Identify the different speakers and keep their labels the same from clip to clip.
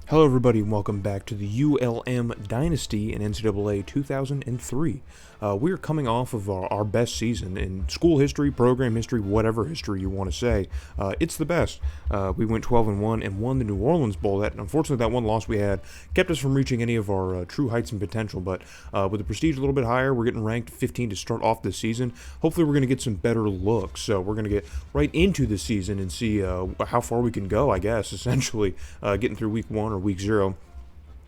Speaker 1: Hello everybody and welcome back to the ULM Dynasty in NCAA 2003. We're coming off of our best season in school history, program history, whatever history you want to say. It's the best. We went 12-1 and won the New Orleans Bowl. That unfortunately that one loss we had kept us from reaching any of our true heights and potential, but with the prestige a little bit higher, we're getting ranked 15 to start off this season. Hopefully we're going to get some better looks, so we're going to get right into the season and see how far we can go, I guess, essentially getting through week 1 or week 0.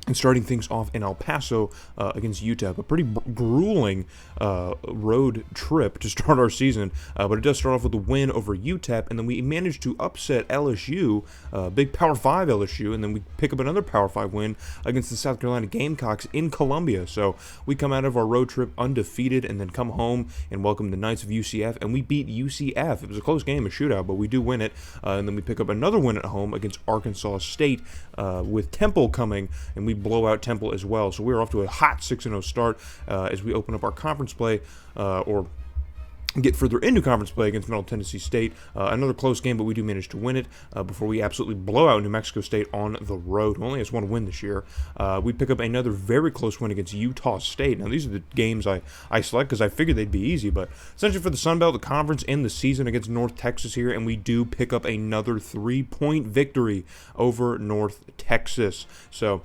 Speaker 1: And starting things off in El Paso against UTEP, a pretty grueling road trip to start our season, but it does start off with a win over UTEP, and then we managed to upset LSU, big Power 5 LSU, and then we pick up another Power 5 win against the South Carolina Gamecocks in Columbia. So we come out of our road trip undefeated and then come home and welcome the Knights of UCF, and we beat UCF. It was a close game, a shootout, but we do win it, and then we pick up another win at home against Arkansas State with Tempe coming, and we blow out Temple as well. So we're off to a hot 6-0 start as we open up our conference play or get further into conference play against Middle Tennessee State. Another close game, but we do manage to win it before we absolutely blow out New Mexico State on the road, who only has one win this year. We pick up another very close win against Utah State. Now, these are the games I select because I figured they'd be easy, but essentially for the Sun Belt, the conference, and the season against North Texas here, and we do pick up another 3-point victory over North Texas. So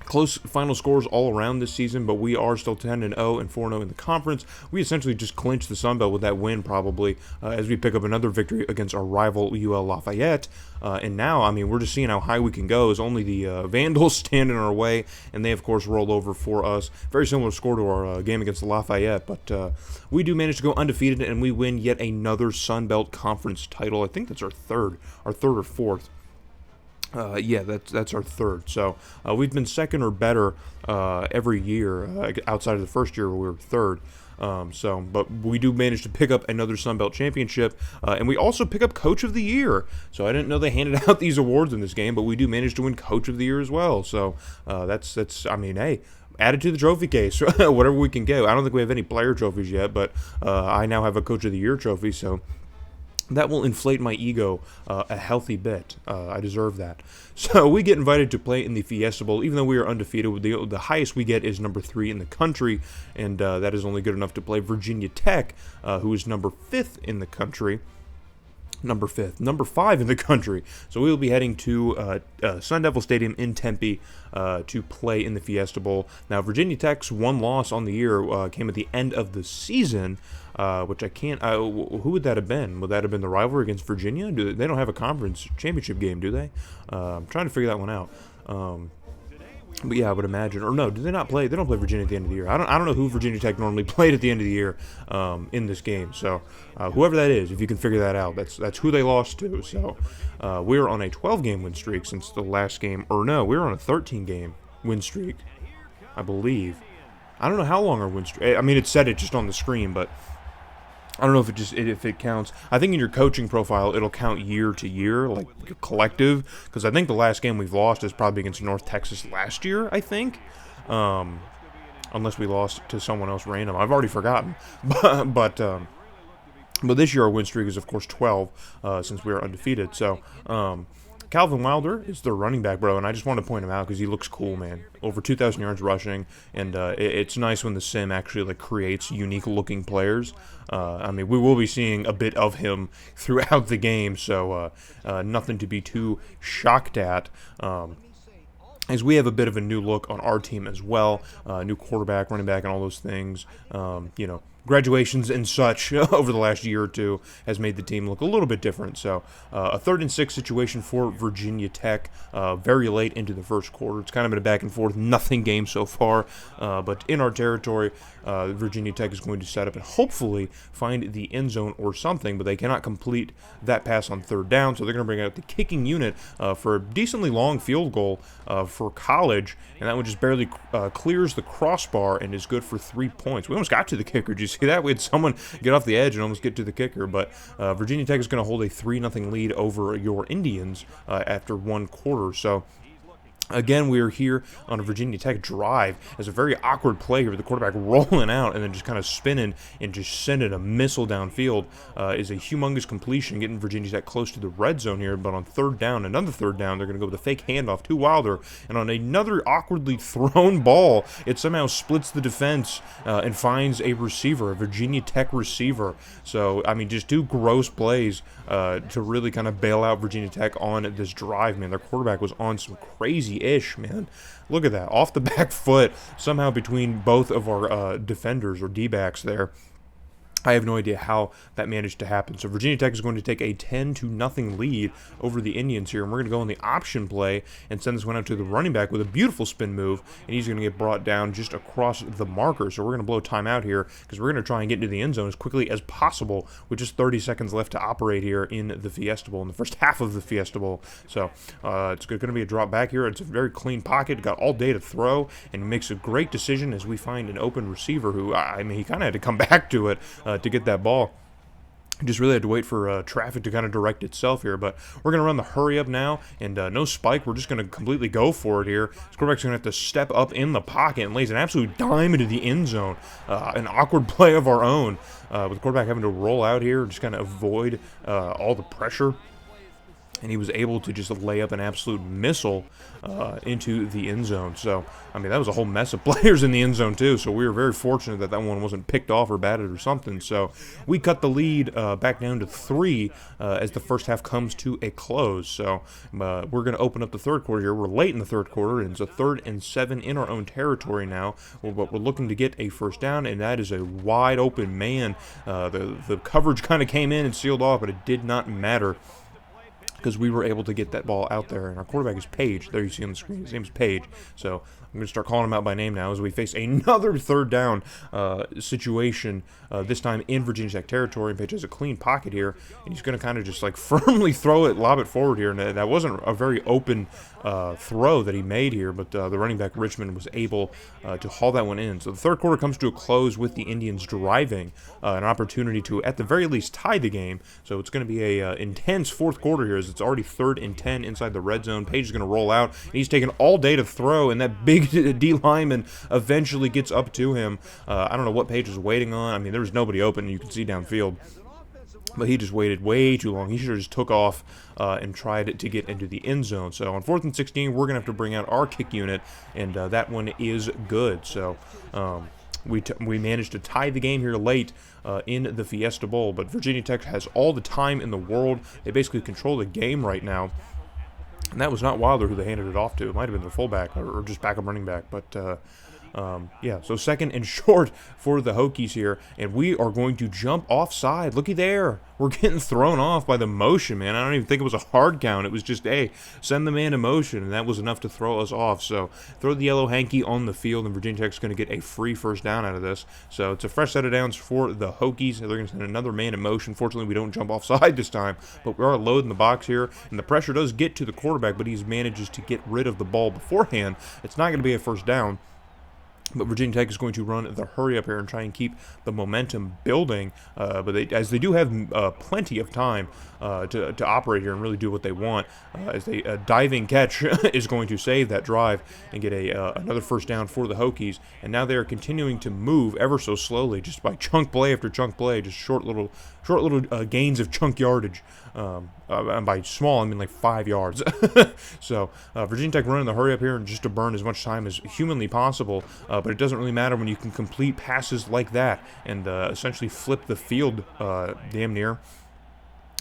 Speaker 1: close final scores all around this season, but we are still 10-0 and 4-0 in the conference. We essentially just clinched the Sun Belt with that win, probably, as we pick up another victory against our rival UL Lafayette. And now, I mean, we're just seeing how high we can go as only the Vandals stand in our way, and they, of course, roll over for us. Very similar score to our game against the Lafayette, but we do manage to go undefeated, and we win yet another Sun Belt Conference title. I think that's our third or fourth. Yeah, that's our third. So we've been second or better every year outside of the first year where we were third. But we do manage to pick up another Sun Belt championship, and we also pick up Coach of the Year. So I didn't know they handed out these awards in this game, but we do manage to win Coach of the Year as well. So that's I mean, hey, add it to the trophy case, whatever we can get. I don't think we have any player trophies yet, but I now have a Coach of the Year trophy, so that will inflate my ego a healthy bit. I deserve that. So we get invited to play in the Fiesta Bowl, even though we are undefeated. The highest we get is number 3 in the country, and that is only good enough to play Virginia Tech, who is number 5th in the country. Number 5 in the country. So we will be heading to Sun Devil Stadium in Tempe to play in the Fiesta Bowl. Now, Virginia Tech's one loss on the year came at the end of the season, which I can't. Who would that have been? Would that have been the rivalry against Virginia? They don't have a conference championship game, do they? I'm trying to figure that one out. But yeah, I would imagine. Or no, do they not play? They don't play Virginia at the end of the year. I don't know who Virginia Tech normally played at the end of the year in this game. So whoever that is, if you can figure that out, that's who they lost to. So we're on a 12-game win streak since the last game. Or no, we're on a 13-game win streak, I believe. I don't know how long our win streak. I mean, it said it just on the screen, but I don't know if it counts. I think in your coaching profile, it'll count year to year, like collective, because I think the last game we've lost is probably against North Texas last year, I think, unless we lost to someone else random. I've already forgotten, but this year our win streak is, of course, 12 since we are undefeated. So Calvin Wilder is their running back, bro, and I just want to point him out because he looks cool, man. Over 2,000 yards rushing, and it's nice when the sim actually creates unique-looking players. I mean, we will be seeing a bit of him throughout the game, so nothing to be too shocked at. As we have a bit of a new look on our team as well, new quarterback, running back, and all those things. Graduations and such over the last year or two has made the team look a little bit different. So a 3rd and 6 situation for Virginia Tech very late into the first quarter. It's kind of been a back and forth, nothing game so far. But in our territory, Virginia Tech is going to set up and hopefully find the end zone or something, but they cannot complete that pass on 3rd down. So they're going to bring out the kicking unit for a decently long field goal for college, and that one just barely clears the crossbar and is good for 3 points. We almost got to the kicker. Did you see that? We had someone get off the edge and almost get to the kicker, but Virginia Tech is going to hold a 3-0 lead over your Indians after one quarter. So Again, we are here on a Virginia Tech drive as a very awkward play here with the quarterback rolling out and then just kind of spinning and just sending a missile downfield is a humongous completion, getting Virginia Tech close to the red zone here. But on third down, another third down, they're going to go with a fake handoff to Wilder. And on another awkwardly thrown ball, it somehow splits the defense and finds a receiver, a Virginia Tech receiver. So, I mean, just two gross plays to really kind of bail out Virginia Tech on this drive, man. Their quarterback was on some crazy-ish, man. Look at that. Off the back foot, somehow between both of our defenders or D-backs there. I have no idea how that managed to happen. So Virginia Tech is going to take a 10-0 lead over the Indians here, and we're going to go on the option play and send this one out to the running back with a beautiful spin move, and he's going to get brought down just across the marker. So we're going to blow timeout here because we're going to try and get into the end zone as quickly as possible with just 30 seconds left to operate here in the Fiesta Bowl, in the first half of the Fiesta Bowl. So it's going to be a drop back here. It's a very clean pocket, got all day to throw, and makes a great decision as we find an open receiver who, I mean, he kind of had to come back to it to get that ball. Just really had to wait for traffic to kind of direct itself here, but we're going to run the hurry up now, and no spike. We're just going to completely go for it here. This quarterback's going to have to step up in the pocket and lays an absolute dime into the end zone. An awkward play of our own, with the quarterback having to roll out here, just kind of avoid all the pressure. And he was able to just lay up an absolute missile into the end zone. So, I mean, that was a whole mess of players in the end zone, too. So we were very fortunate that that one wasn't picked off or batted or something. So we cut the lead back down to 3 as the first half comes to a close. So we're going to open up the third quarter here. We're late in the third quarter, and it's a 3rd and 7 in our own territory now. But we're looking to get a first down, and that is a wide open man. The coverage kind of came in and sealed off, but it did not matter, because we were able to get that ball out there. And our quarterback is Page. There you see on the screen. His name is Page. So I'm going to start calling him out by name now as we face another third down situation, this time in Virginia Tech territory. And Page has a clean pocket here, and he's going to kind of just like firmly throw it, lob it forward here. And that wasn't a very open throw that he made here, but the running back Richmond was able to haul that one in. So the third quarter comes to a close with the Indians driving, an opportunity to at the very least tie the game. So it's going to be a intense fourth quarter here, as it's already 3rd and 10 inside the red zone. Page is going to roll out, and he's taking all day to throw, and that big D lineman eventually gets up to him. I don't know what Page was waiting on. I mean, there was nobody open, you can see downfield. But he just waited way too long. He should have just took off and tried to get into the end zone. So on 4th and 16, we're going to have to bring out our kick unit, and that one is good. So we managed to tie the game here late in the Fiesta Bowl. But Virginia Tech has all the time in the world. They basically control the game right now. And that was not Wilder who they handed it off to. It might have been the fullback or just backup running back. But yeah, so 2nd and short for the Hokies here, and we are going to jump offside. Looky there. We're getting thrown off by the motion, man. I don't even think it was a hard count. It was just, hey, send the man in motion, and that was enough to throw us off. So throw the yellow hanky on the field, and Virginia Tech's going to get a free first down out of this. So it's a fresh set of downs for the Hokies. They're going to send another man in motion. Fortunately, we don't jump offside this time, but we are loading the box here, and the pressure does get to the quarterback, but he manages to get rid of the ball beforehand. It's not going to be a first down. But Virginia Tech is going to run the hurry up here and try and keep the momentum building. But as they do have plenty of time to operate here and really do what they want, as a diving catch is going to save that drive and get another first down for the Hokies. And now they are continuing to move ever so slowly, just by chunk play after chunk play, just short little gains of chunk yardage. And by small, I mean like 5 yards. So Virginia Tech running the hurry up here and just to burn as much time as humanly possible. But it doesn't really matter when you can complete passes like that and essentially flip the field damn near.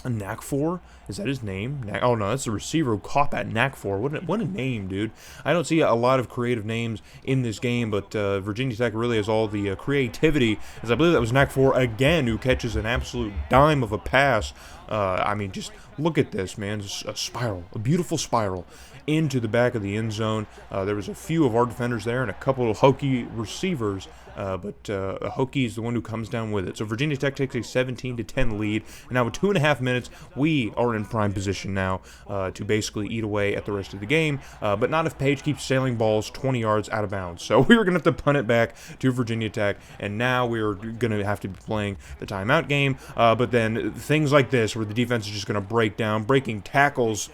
Speaker 1: Nakfor? Is that his name? Oh, no, that's the receiver who caught that. Nakfor. What a name, dude. I don't see a lot of creative names in this game, but Virginia Tech really has all the creativity, as I believe that was Nakfor again who catches an absolute dime of a pass. I mean, just look at this, man. Just a spiral, a beautiful spiral into the back of the end zone. There was a few of our defenders there and a couple of Hokie receivers, but Hokie is the one who comes down with it. So Virginia Tech takes a 17-10 lead, and now with 2.5 minutes, we are in prime position now to basically eat away at the rest of the game, but not if Page keeps sailing balls 20 yards out of bounds. So we were going to have to punt it back to Virginia Tech, and now we're going to have to be playing the timeout game, but then things like this where the defense is just going to break down, breaking tackles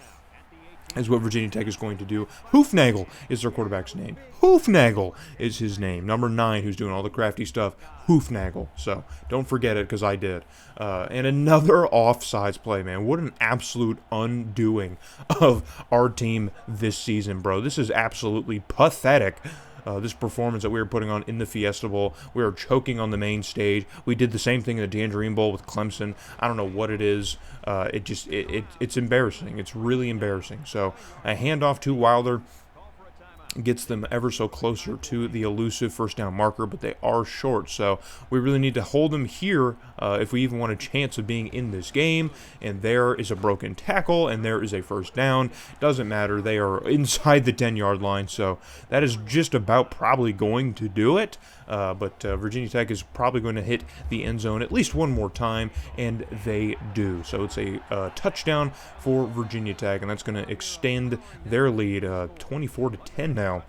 Speaker 1: is what Virginia Tech is going to do. Hoofnagel is their quarterback's name. Hoofnagel is his name. Number 9, who's doing all the crafty stuff. Hoofnagel. So don't forget it, because I did. And another offsides play, man. What an absolute undoing of our team this season, bro. This is absolutely pathetic. This performance that we were putting on in the Fiesta Bowl. We were choking on the main stage. We did the same thing in the Tangerine Bowl with Clemson. I don't know what it is. It's embarrassing. It's really embarrassing. So a handoff to Wilder gets them ever so closer to the elusive first down marker, but they are short, so we really need to hold them here if we even want a chance of being in this game. And there is a broken tackle, and there is a first down. Doesn't matter, they are inside the 10-yard line, so that is just about probably going to do it. But Virginia Tech is probably going to hit the end zone at least one more time, and they do. So it's a touchdown for Virginia Tech, and that's going to extend their lead 24-10 now,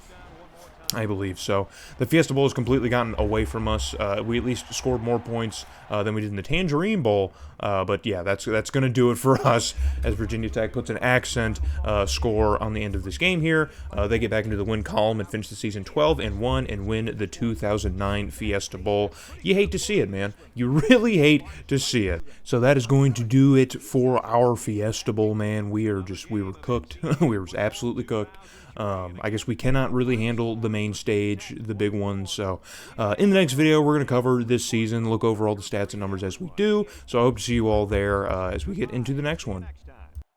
Speaker 1: I believe. So the Fiesta Bowl has completely gotten away from us. We at least scored more points than we did in the Tangerine Bowl. But yeah, that's going to do it for us as Virginia Tech puts an accent score on the end of this game here. They get back into the win column and finish the season 12-1 and win the 2009 Fiesta Bowl. You hate to see it, man. You really hate to see it. So that is going to do it for our Fiesta Bowl, man. We were cooked. We were absolutely cooked. I guess we cannot really handle the main stage, the big ones. So in the next video, we're going to cover this season, look over all the stats and numbers as we do. So I hope to see you all there as we get into the next one.